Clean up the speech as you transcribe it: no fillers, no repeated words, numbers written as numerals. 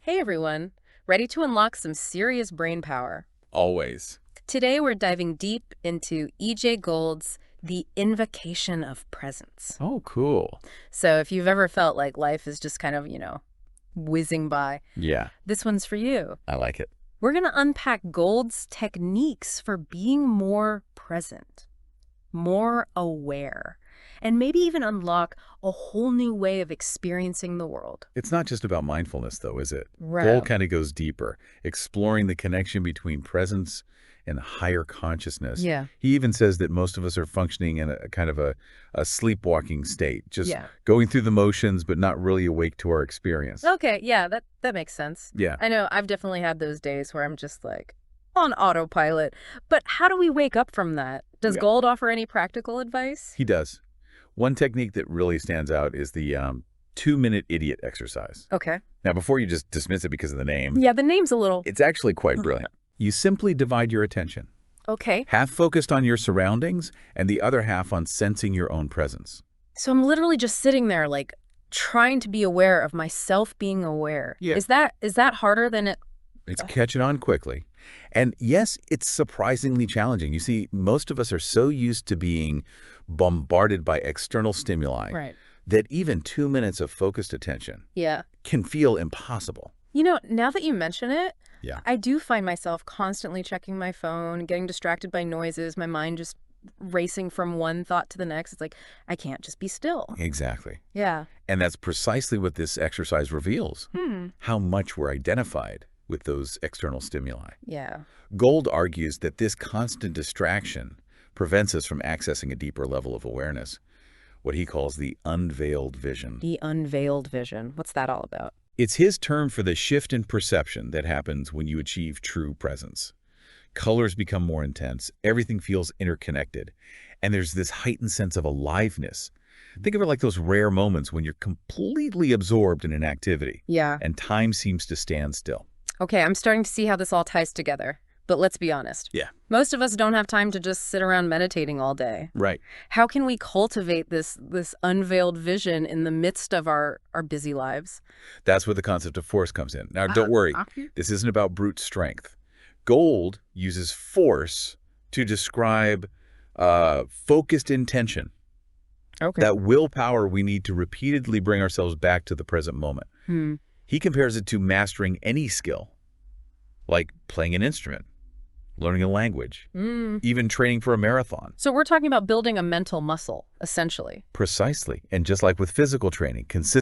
Hey everyone, ready to unlock some serious brain power? Always. Today we're diving deep into E.J. Gould's The Invocation of Presence. Oh, cool. So if you've ever felt like life is just kind of, whizzing by, Yeah, this one's for you. I like it. We're going to unpack Gould's techniques for being more present, more aware, and maybe even unlock a whole new way of experiencing the world. It's not just about mindfulness, though, is it? Right. Goal kind of goes deeper, exploring the connection between presence and higher consciousness. Yeah. He even says that most of us are functioning in a kind of a sleepwalking state, just Yeah. going through the motions, but not really awake to our experience. Okay, yeah, that makes sense. Yeah, I know I've definitely had those days where I'm just like on autopilot. But how do we wake up from that? Does yeah, Gold offer any practical advice? he does. One technique that really stands out is the 2-minute idiot exercise. Okay. Now, before you just dismiss it because of the name, Yeah, the name's a little. it's actually quite brilliant. You simply divide your attention, Okay. half focused on your surroundings and the other half on sensing your own presence. So I'm literally just sitting there like trying to be aware of myself being aware. Yeah. Is that harder than it? It's catching on quickly. And yes, it's surprisingly challenging. You see, most of us are so used to being bombarded by external stimuli Right. that even 2 minutes of focused attention Yeah. can feel impossible. Now that you mention it, Yeah. I do find myself constantly checking my phone, getting distracted by noises, my mind just racing from one thought to the next. It's like, I can't just be still. Exactly. Yeah. And that's precisely what this exercise reveals, how much we're identified with those external stimuli. Yeah. Gold argues that this constant distraction prevents us from accessing a deeper level of awareness, what he calls the unveiled vision. The unveiled vision. What's that all about? It's his term for the shift in perception that happens when you achieve true presence. Colors become more intense, everything feels interconnected, and there's this heightened sense of aliveness. Think of it like those rare moments when you're completely absorbed in an activity Yeah. and time seems to stand still. Okay, I'm starting to see how this all ties together. But let's be honest. Yeah. Most of us don't have time to just sit around meditating all day. Right. How can we cultivate this unveiled vision in the midst of our busy lives? That's where the concept of force comes in. Now, don't worry. This isn't about brute strength. Gold uses force to describe focused intention, Okay. that willpower we need to repeatedly bring ourselves back to the present moment. He compares it to mastering any skill, like playing an instrument, learning a language, even training for a marathon. So we're talking about building a mental muscle, essentially. Precisely. And just like with physical training,